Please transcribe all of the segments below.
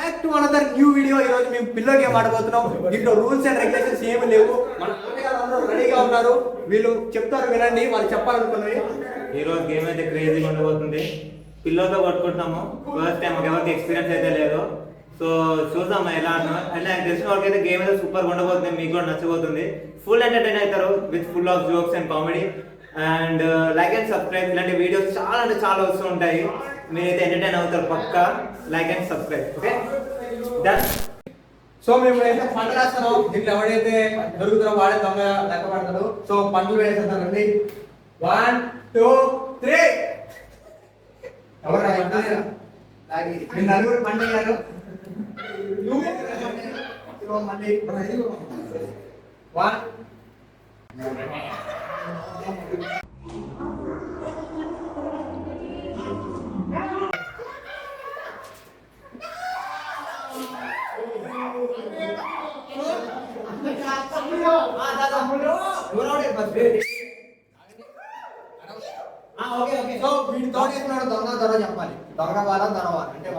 Back to another new video. ఈ రోజు మేము పిల్లో గేమ్ ఆడబోతున్నాం. దీంట్లో రూల్స్ అండ్ రెగ్యులేషన్స్ ఏమీ లేవు. మన అందరూ రెడీగా ఉన్నారు. వీళ్ళు చెప్తారు, వినండి. వాళ్ళు చెప్పాలనుకున్నవి. ఈ రోజు గేమ్ అయితే క్రేజీగా ఉండబోతుంది. పిల్లోతో కొట్టుకుంటాము. ఫస్ట్ టైం మాకు ఎవరికి ఎక్స్పీరియన్స్ అయితే లేదు. సో చూద్దాం ఎలా ఆడుతున్నాం. అంటే నాకు తెలిసిన వాళ్ళకి అయితే గేమ్ అయితే సూపర్ ఉండబోతుంది. మీకు కూడా నచ్చబోతుంది. ఫుల్ ఎంటర్టైన్ అవుతారు with full of jokes and comedy. And like and subscribe. ఇలాంటి వీడియోస్ చాలా అంటే చాలా వస్తూ ఉంటాయి. మీరైతే ఎంటర్టైన్ అవుతారు పక్కా. Like and subscribe. Okay done. So మేము అయితే పంటలు వేస్తాను. దీంట్లో ఎవడైతే దొరుకుతారో వాడే దొంగ లెక్క పడతాడు. సో పంటలు వేసేస్తానండి. 1 2 3. మీరు నలుగురు పంట అయ్యారు. మళ్ళీ 1 దొంగ దొర చెప్పాలి. దొంగ వాళ్ళ దొరవాలి అంటే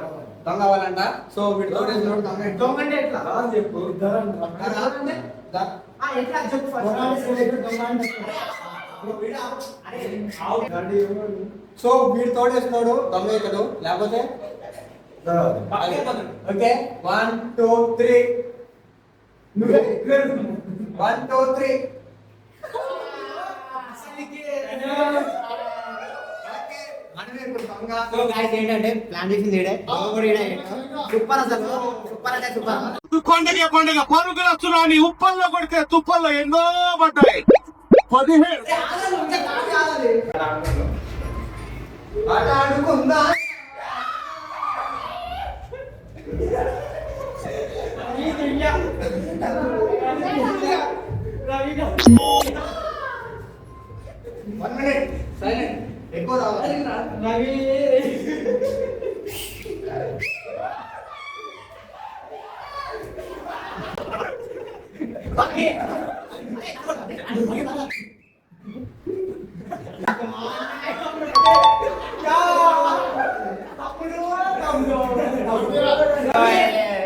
దొంగ వాళ్ళంట. సో వీడు తోడేసినోడు దొంగ అంటే ఎట్లా చెప్పు. సో వీడు తోడేసినోడు దొంగ అవుతాడు, లేకపోతే ఓకే. 1 2 3. 1 2 3. ఏంటంటే ప్లాన్ చేసింది సూపర్. అసలు సూపర్ అంటే సూపర్. కొండగా పరుగులు వస్తున్నాయి. ఉప్పల్లో కొడితే తుప్పల్లో ఎన్నో పడ్డాయి. 17 ఆట ఆడుకుందా. ఎక్కువ రావాలి.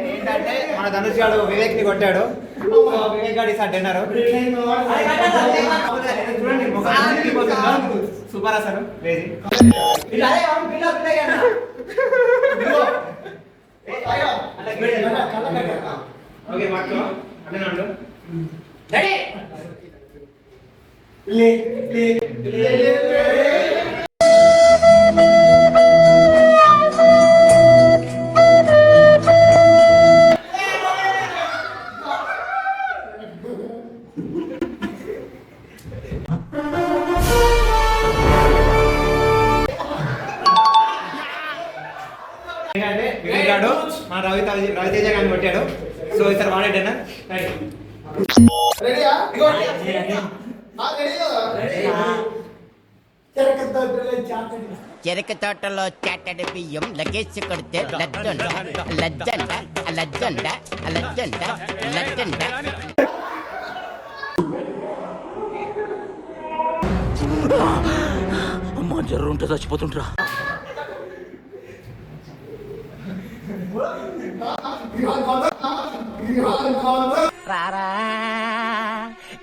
ఏంటంటే మన ధనుష్ గారు వివేక్ ని కొట్టాడు. వివేక్ గారు ఈసారి డిన్నర్ సూపర్ అసలు క్రేజీ. ఓకే మాకు అంటే వివేక్ గారు మన రవితేజ గారిని కొట్టాడు. సో ఈసారి వాడేటన్నా చెరుకు తోటలో చాటడి బియ్యం లగేసి కొడితే లజ్జండ లజ్జండ లజ్జండ లజ్జండ లజ్జండ. అమ్మా జర్రు ఉంటే చచ్చిపోతుంటరా. రారా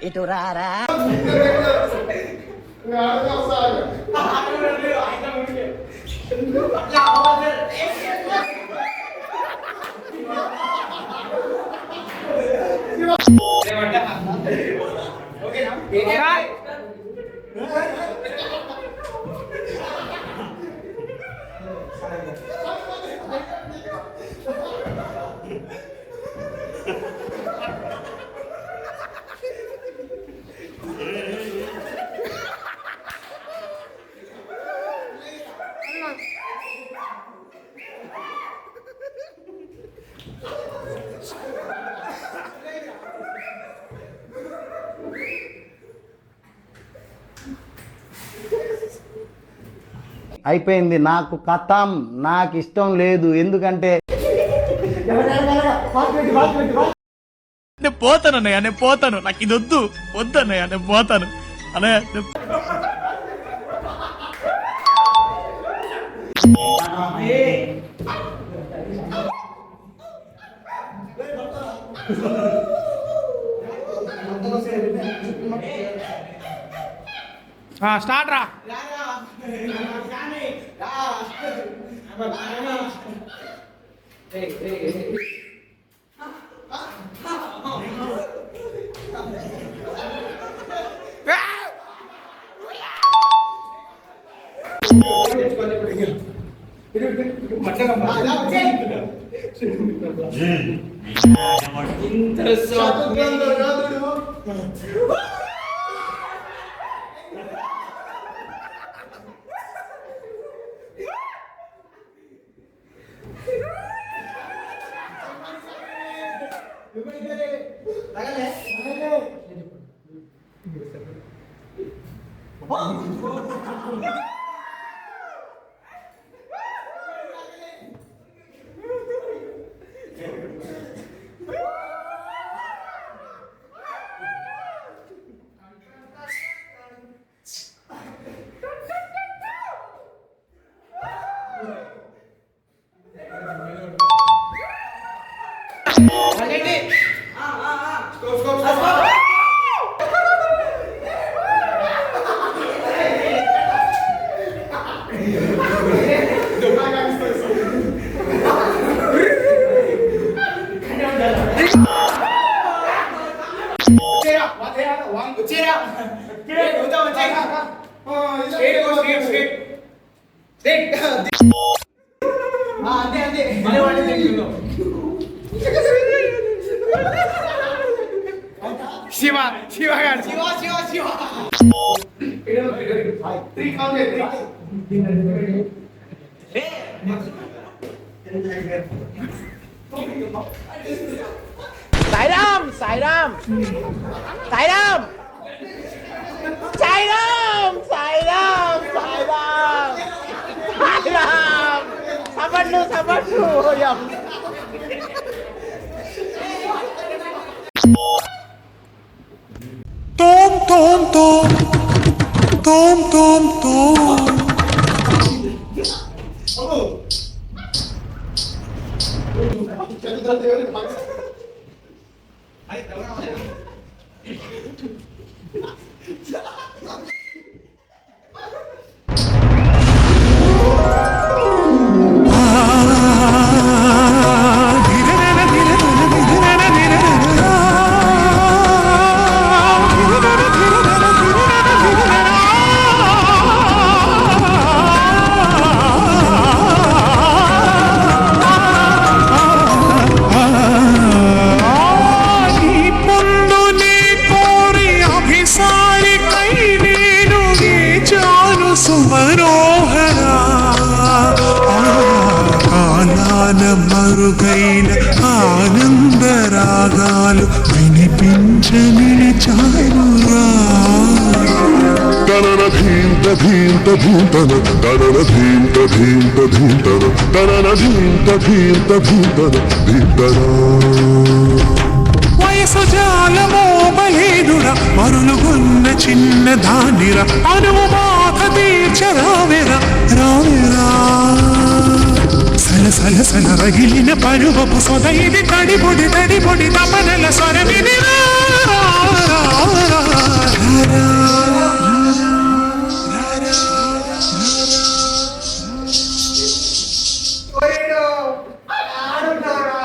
ఇటు రారా. అయిపోయింది. నాకు కథం, నాకు ఇష్టం లేదు. ఎందుకంటే నేను పోతాను అన్నయ్య, నేను పోతాను. నాకు ఇది వద్దు అన్నయ్య, నేను పోతాను అన్నయ్య. స్టార్ట్ రా. శివ శివ గారు శివ శివ శివ సాయిరామ్ సాయిరామ్ సాయిరామ్ సాయిరామ్ సాయిరామ్ సాయిరామ్ సాయిరామ్ సబడ్లు సబడ్లు తోం తోం తోం తోం తోం తోం. మరుగైన ఆనందరాగాలు వినిపించని చాలురా. తనన ధీంత ధీంత ధీంతన తనన ధీంత ధీంత ధీంతన తనన ధీంత ధీంత ధీంతన ధీంతనా. వయసు జాలమోమలేదురా మరులుగున్న చిన్న దానిరా అనువు బాధ తీర్చరావెరా రావెరా. సల సల సల రగిలిన పరువపు సొదయిది తడిబొడి తడిబొడి తమనల స్వరమిది రా. ఆడుతారా